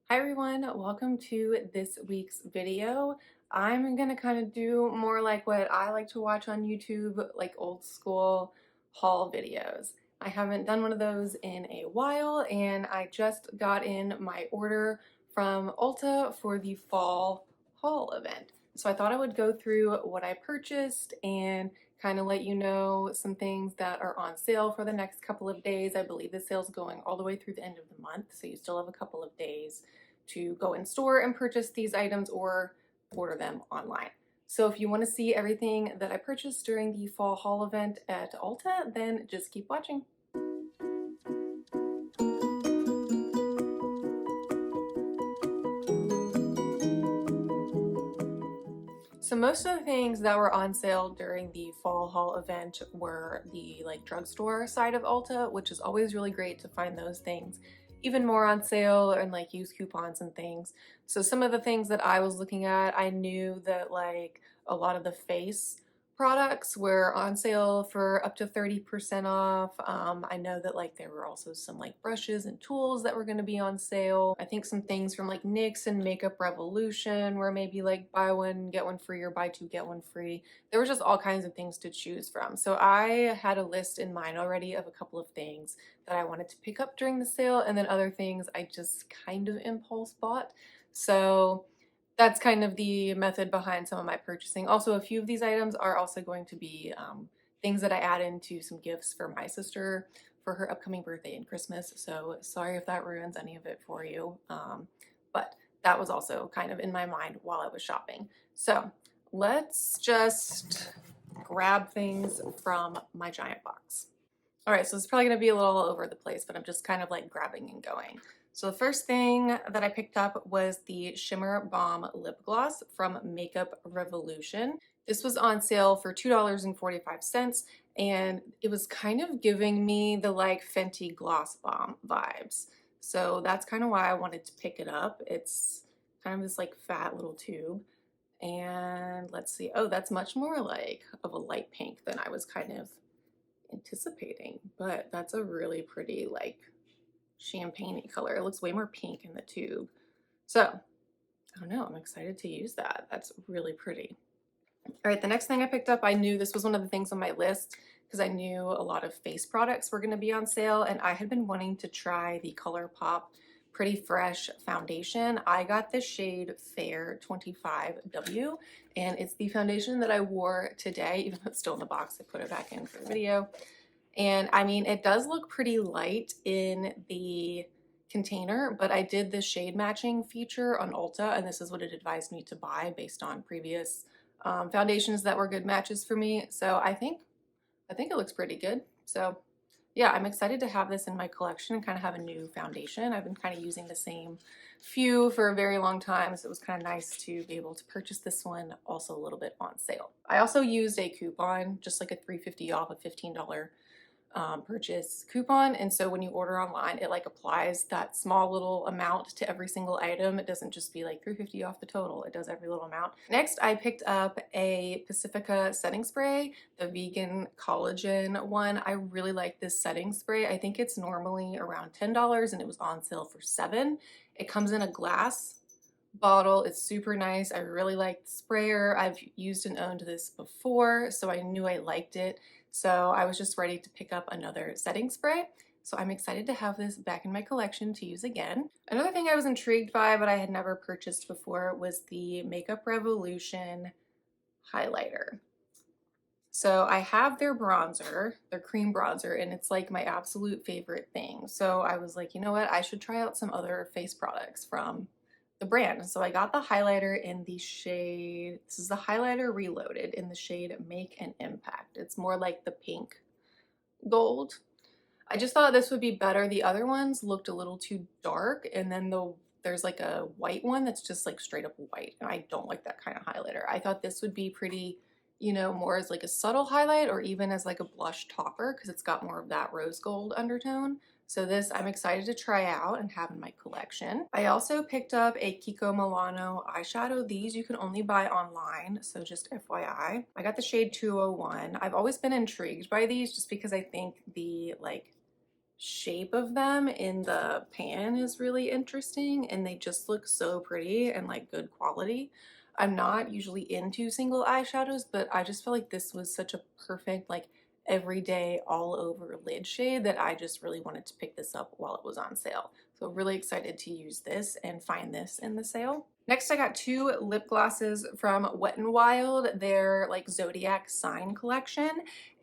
Hi everyone, welcome to this week's video. I'm gonna kind of do more like what I like to watch on YouTube, like old school haul videos. I haven't done one of those in a while, and I just got in my order from Ulta for the fall haul event. So I thought I would go through what I purchased and kind of let you know some things that are on sale for the next couple of days. I believe the sale's going all the way through the end of the month, so you still have a couple of days to go in store and purchase these items or order them online. So if you want to see everything that I purchased during the fall haul event at Ulta, then just keep watching. So most of the things that were on sale during the fall haul event were the drugstore side of Ulta, which is always really great to find those things even more on sale and use coupons and things. So some of the things that I was looking at, I knew that a lot of the face products were on sale for up to 30% off. I know that there were also some brushes and tools that were going to be on sale. I think some things from NYX and Makeup Revolution were maybe buy one get one free or buy two get one free. There was just all kinds of things to choose from. So I had a list in mind already of a couple of things that I wanted to pick up during the sale, and then other things I just kind of impulse bought. So that's kind of the method behind some of my purchasing. Also, a few of these items are also going to be things that I add into some gifts for my sister for her upcoming birthday and Christmas. So sorry if that ruins any of it for you. But that was also kind of in my mind while I was shopping. So let's just grab things from my giant box. All right, so it's probably gonna be a little all over the place, but I'm just kind of grabbing and going. So the first thing that I picked up was the Shimmer Balm Lip Gloss from Makeup Revolution. This was on sale for $2.45, and it was kind of giving me the Fenty Gloss Bomb vibes. So that's kind of why I wanted to pick it up. It's kind of this fat little tube. And let's see, oh, that's much more of a light pink than I was kind of anticipating, but that's a really pretty champagne-y color. It looks way more pink in the tube. So I don't know, I'm excited to use that. That's really pretty. All right, the next thing I picked up, I knew this was one of the things on my list because I knew a lot of face products were going to be on sale, and I had been wanting to try the ColourPop Pretty Fresh foundation. I got the shade Fair 25W, and it's the foundation that I wore today. Even though it's still in the box, I put it back in for the video. And I mean, it does look pretty light in the container, but I did the shade matching feature on Ulta, and this is what it advised me to buy based on previous foundations that were good matches for me. So I think it looks pretty good. So yeah, I'm excited to have this in my collection and kind of have a new foundation. I've been kind of using the same few for a very long time, so it was kind of nice to be able to purchase this one also a little bit on sale. I also used a coupon, just like a $3.50 off a $15 purchase coupon, and so when you order online, it applies that small little amount to every single item. It doesn't just be $3.50 off the total, it does every little amount. Next, I picked up a Pacifica setting spray, the vegan collagen one. I really like this setting spray. I think it's normally around $10 and it was on sale for $7. It comes in a glass bottle. It's super nice. I really like the sprayer. I've used and owned this before, so I knew I liked it. So I was just ready to pick up another setting spray. So I'm excited to have this back in my collection to use again. Another thing I was intrigued by, but I had never purchased before, was the Makeup Revolution highlighter. So I have their bronzer, their cream bronzer, and it's my absolute favorite thing. So I was like, you know what, I should try out some other face products from the brand. So I got the highlighter in the shade, this is the highlighter Reloaded in the shade Make an Impact. It's more like the pink gold. I just thought this would be better. The other ones looked a little too dark, and then there's a white one that's just straight up white, and I don't like that kind of highlighter. I thought this would be pretty, more as a subtle highlight or even as a blush topper because it's got more of that rose gold undertone. So this I'm excited to try out and have in my collection. I also picked up a Kiko Milano eyeshadow. These you can only buy online, so just FYI. I got the shade 201. I've always been intrigued by these just because I think the shape of them in the pan is really interesting, and they just look so pretty and like good quality. I'm not usually into single eyeshadows, but I just felt like this was such a perfect like everyday all over lid shade that I just really wanted to pick this up while it was on sale. So really excited to use this and find this in the sale. Next, I got two lip glosses from Wet n Wild, their like Zodiac sign collection.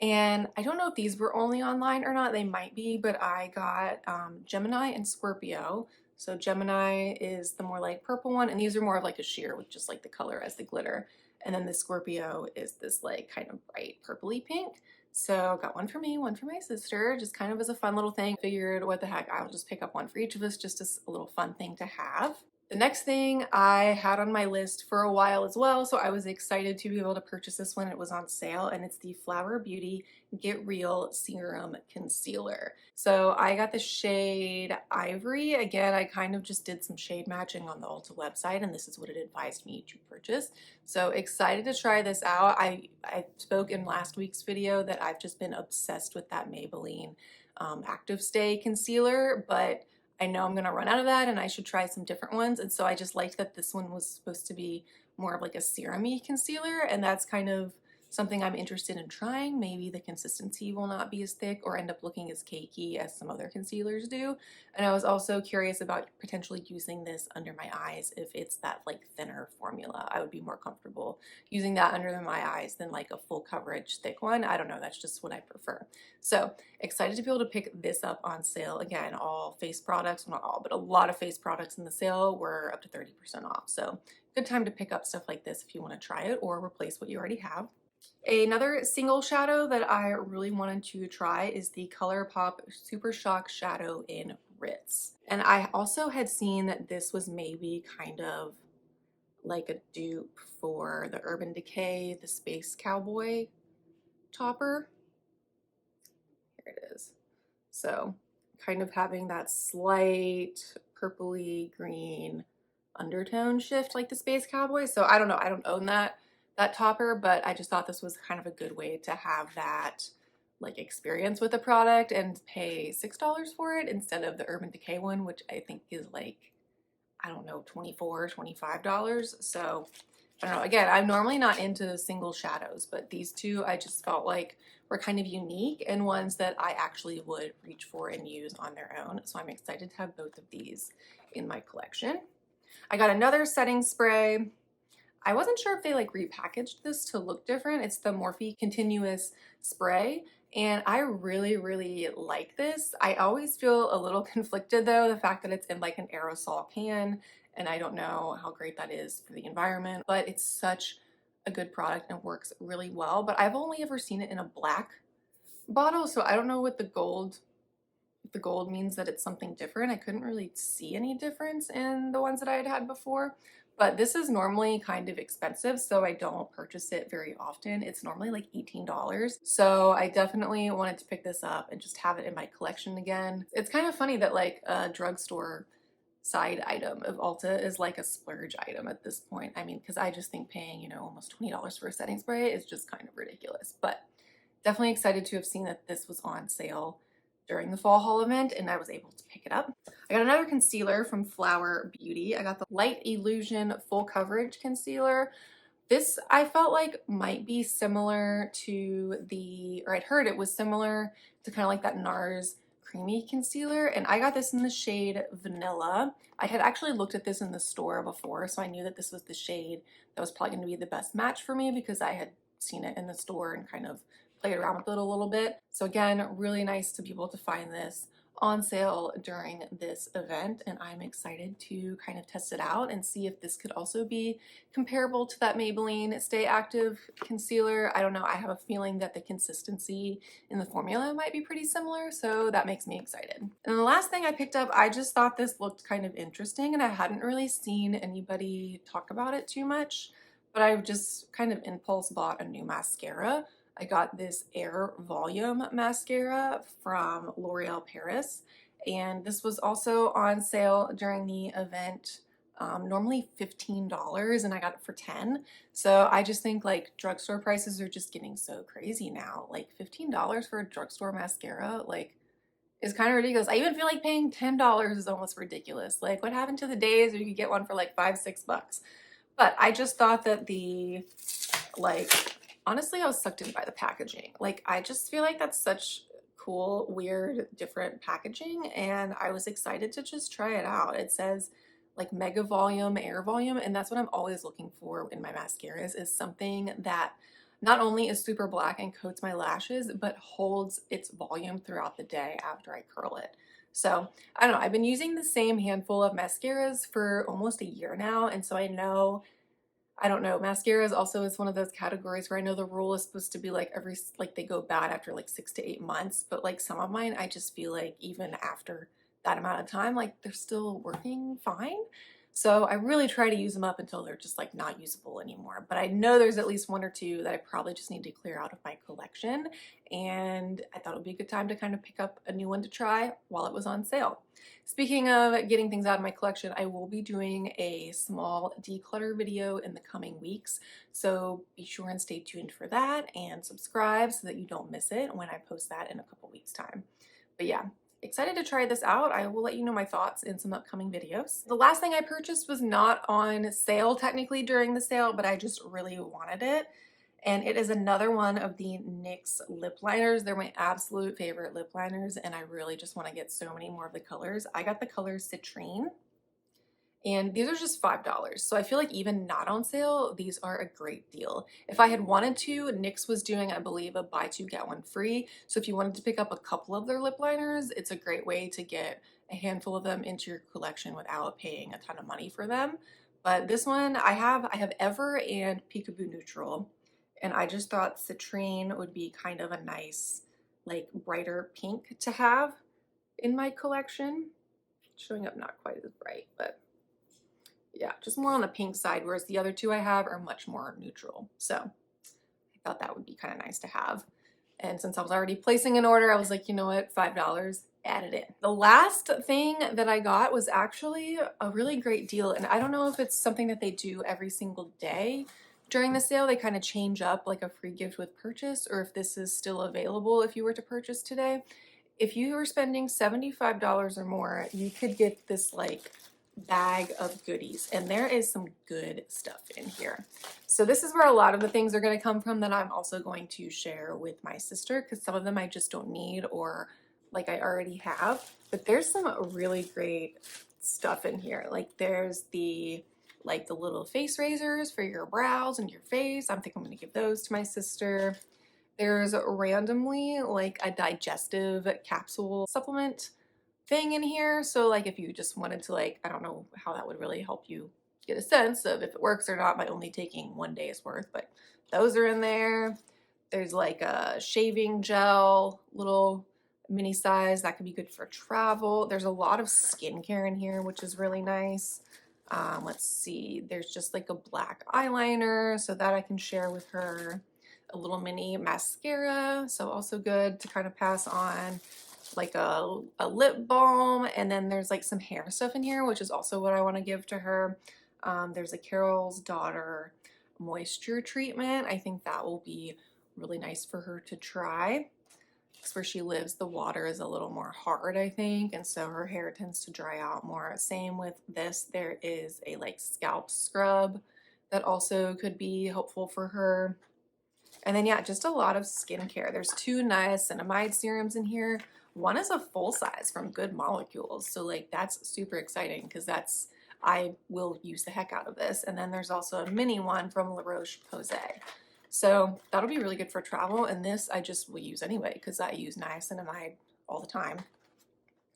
And I don't know if these were only online or not, they might be, but I got Gemini and Scorpio. So Gemini is the more like purple one, and these are more of like a sheer with just like the color as the glitter. And then the Scorpio is this like kind of bright purpley pink. So got one for me, one for my sister, just kind of as a fun little thing. Figured what the heck, I'll just pick up one for each of us just as a little fun thing to have. The next thing I had on my list for a while as well, so I was excited to be able to purchase this when it was on sale, and it's the Flower Beauty Get Real Serum Concealer. So I got the shade Ivory. Again, I kind of just did some shade matching on the Ulta website, and this is what it advised me to purchase. So excited to try this out. I spoke in last week's video that I've just been obsessed with that Maybelline Active Stay concealer, but I know I'm gonna run out of that and I should try some different ones. And so I just liked that this one was supposed to be more of like a serum-y concealer, and that's kind of something I'm interested in trying. Maybe the consistency will not be as thick or end up looking as cakey as some other concealers do. And I was also curious about potentially using this under my eyes if it's that like thinner formula. I would be more comfortable using that under my eyes than like a full coverage thick one. I don't know, that's just what I prefer. So excited to be able to pick this up on sale. Again, all face products, well, not all, but a lot of face products in the sale were up to 30% off. So good time to pick up stuff like this if you want to try it or replace what you already have. Another single shadow that I really wanted to try is the ColourPop Super Shock Shadow in Ritz. And I also had seen that this was maybe kind of like a dupe for the Urban Decay, the Space Cowboy topper. Here it is. So kind of having that slight purpley green undertone shift like the Space Cowboy. So I don't know, I don't own that topper, but I just thought this was kind of a good way to have that like experience with the product and pay $6 for it instead of the Urban Decay one, which I think is like, I don't know, $24, $25. So I don't know. Again, I'm normally not into single shadows, but these two I just felt like were kind of unique and ones that I actually would reach for and use on their own. So I'm excited to have both of these in my collection. I got another setting spray. I wasn't sure if they like repackaged this to look different. It's the Morphe Continuous Spray, and I really, really like this. I always feel a little conflicted though, the fact that it's in like an aerosol can, and I don't know how great that is for the environment, but it's such a good product and works really well. But I've only ever seen it in a black bottle, so I don't know what the gold means that it's something different. I couldn't really see any difference in the ones that I had had before, but this is normally kind of expensive, so I don't purchase it very often. It's normally like $18. So I definitely wanted to pick this up and just have it in my collection again. It's kind of funny that like a drugstore side item of Ulta is like a splurge item at this point. I mean, because I just think paying, you know, almost $20 for a setting spray is just kind of ridiculous. But definitely excited to have seen that this was on sale during the fall haul event and I was able to pick it up. I got another concealer from Flower Beauty. I got the Light Illusion Full Coverage Concealer. This I felt like might be similar to the, or I'd heard it was similar to kind of like that NARS creamy concealer, and I got this in the shade Vanilla. I had actually looked at this in the store before, so I knew that this was the shade that was probably going to be the best match for me because I had seen it in the store and kind of played around with it a little bit. So again, really nice to be able to find this on sale during this event, and I'm excited to kind of test it out and see if this could also be comparable to that Maybelline Stay Active concealer. I don't know, I have a feeling that the consistency in the formula might be pretty similar, so that makes me excited. And the last thing I picked up, I just thought this looked kind of interesting and I hadn't really seen anybody talk about it too much, but I just kind of impulse bought a new mascara. I got this Air Volume mascara from L'Oreal Paris, and this was also on sale during the event. Normally $15 and I got it for 10. So I just think like drugstore prices are just getting so crazy now. Like $15 for a drugstore mascara, like is kind of ridiculous. I even feel like paying $10 is almost ridiculous. Like, what happened to the days where you could get one for like 5, 6 bucks? But I just thought that like, honestly, I was sucked in by the packaging. Like, I just feel like that's such cool, weird, different packaging, and I was excited to just try it out. It says like mega volume, air volume, and that's what I'm always looking for in my mascaras, is something that not only is super black and coats my lashes, but holds its volume throughout the day after I curl it. So I don't know, I've been using the same handful of mascaras for almost a year now, and so I don't know, mascaras also is one of those categories where I know the rule is supposed to be like like they go bad after like 6 to 8 months, but like some of mine, I just feel like even after that amount of time, like they're still working fine. So I really try to use them up until they're just like not usable anymore. But I know there's at least one or two that I probably just need to clear out of my collection. And I thought it would be a good time to kind of pick up a new one to try while it was on sale. Speaking of getting things out of my collection, I will be doing a small declutter video in the coming weeks. So be sure and stay tuned for that and subscribe so that you don't miss it when I post that in a couple weeks time. But yeah, excited to try this out. I will let you know my thoughts in some upcoming videos. The last thing I purchased was not on sale technically during the sale, but I just really wanted it. And it is another one of the NYX lip liners. They're my absolute favorite lip liners, and I really just want to get so many more of the colors. I got the color Citrine, and these are just $5. So I feel like even not on sale, these are a great deal. If I had wanted to, NYX was doing, I believe, a buy two, get one free. So if you wanted to pick up a couple of their lip liners, it's a great way to get a handful of them into your collection without paying a ton of money for them. But this one, I have Ever and Peekaboo Neutral. And I just thought Citrine would be kind of a nice, like, brighter pink to have in my collection. Showing up not quite as bright, but yeah, just more on the pink side, whereas the other two I have are much more neutral. So I thought that would be kind of nice to have. And since I was already placing an order, I was like, you know what, $5, add it in. The last thing that I got was actually a really great deal. And I don't know if it's something that they do every single day during the sale. They kind of change up like a free gift with purchase, or if this is still available if you were to purchase today. If you were spending $75 or more, you could get this like bag of goodies, and there is some good stuff in here. So this is where a lot of the things are going to come from that I'm also going to share with my sister, because some of them I just don't need or like I already have. But there's some really great stuff in here. Like there's the little face razors for your brows and your face. I think I'm going to give those to my sister. There's randomly like a digestive capsule supplement thing in here. So like if you just wanted to like, I don't know how that would really help you get a sense of if it works or not by only taking one day's worth, but those are in there. There's like a shaving gel, little mini size that could be good for travel. There's a lot of skincare in here, which is really nice. Let's see, there's just like a black eyeliner so that I can share with her. A little mini mascara, so also good to kind of pass on, like a lip balm, and then there's like some hair stuff in here, which is also what I want to give to her. There's a Carol's Daughter moisture treatment. I think that will be really nice for her to try. Because where she lives, the water is a little more hard, I think, and so her hair tends to dry out more. Same with this. There is a like scalp scrub that also could be helpful for her. And then, yeah, just a lot of skincare. There's 2 niacinamide serums in here. One is a full size from Good Molecules. So, like, that's super exciting because I will use the heck out of this. And then there's also a mini one from La Roche-Posay. So that'll be really good for travel. And this I just will use anyway because I use niacinamide all the time.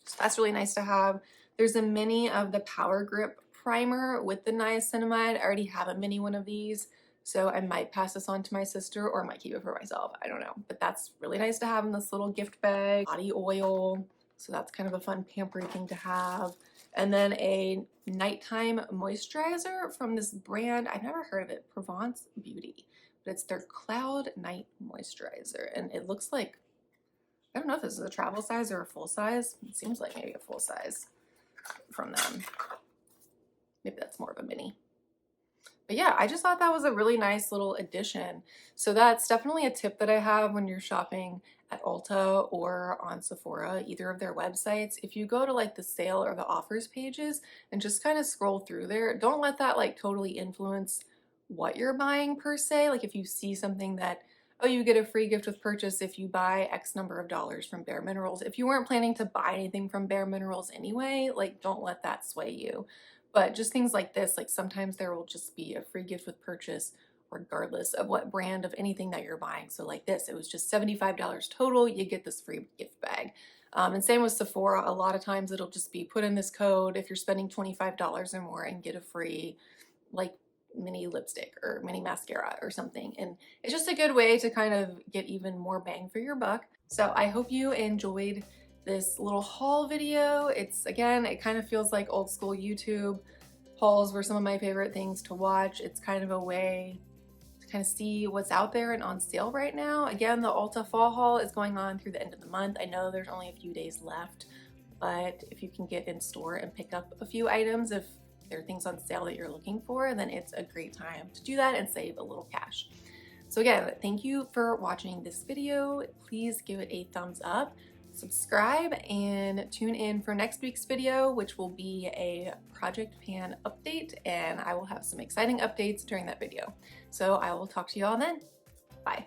So that's really nice to have. There's a mini of the Power Grip primer with the niacinamide. I already have a mini one of these. So I might pass this on to my sister or I might keep it for myself. I don't know. But that's really nice to have in this little gift bag. Body oil. So that's kind of a fun pampering thing to have. And then a nighttime moisturizer from this brand. I've never heard of it. Provence Beauty. But it's their Cloud Night Moisturizer. And it looks like, I don't know if this is a travel size or a full size. It seems like maybe a full size from them. Maybe that's more of a mini. But yeah, I just thought that was a really nice little addition. So that's definitely a tip that I have when you're shopping at Ulta or on Sephora, either of their websites. If you go to like the sale or the offers pages and just kind of scroll through there, don't let that like totally influence what you're buying per se. Like if you see something that, oh, you get a free gift with purchase if you buy X number of dollars from Bare Minerals. If you weren't planning to buy anything from Bare Minerals anyway, like don't let that sway you. But just things like this, like sometimes there will just be a free gift with purchase regardless of what brand of anything that you're buying. So like this, it was just $75 total, you get this free gift bag. And same with Sephora, a lot of times it'll just be put in this code if you're spending $25 or more and get a free like mini lipstick or mini mascara or something. And it's just a good way to kind of get even more bang for your buck. So I hope you enjoyed this little haul video. It's, again, it kind of feels like old school YouTube. Hauls were some of my favorite things to watch. It's kind of a way to kind of see what's out there and on sale right now. Again, the Ulta fall haul is going on through the end of the month. I know there's only a few days left, but if you can get in store and pick up a few items, if there are things on sale that you're looking for, then it's a great time to do that and save a little cash. So again, thank you for watching this video. Please give it a thumbs up, subscribe, and tune in for next week's video, which will be a project pan update, and I will have some exciting updates during that video. So I will talk to you all then. Bye.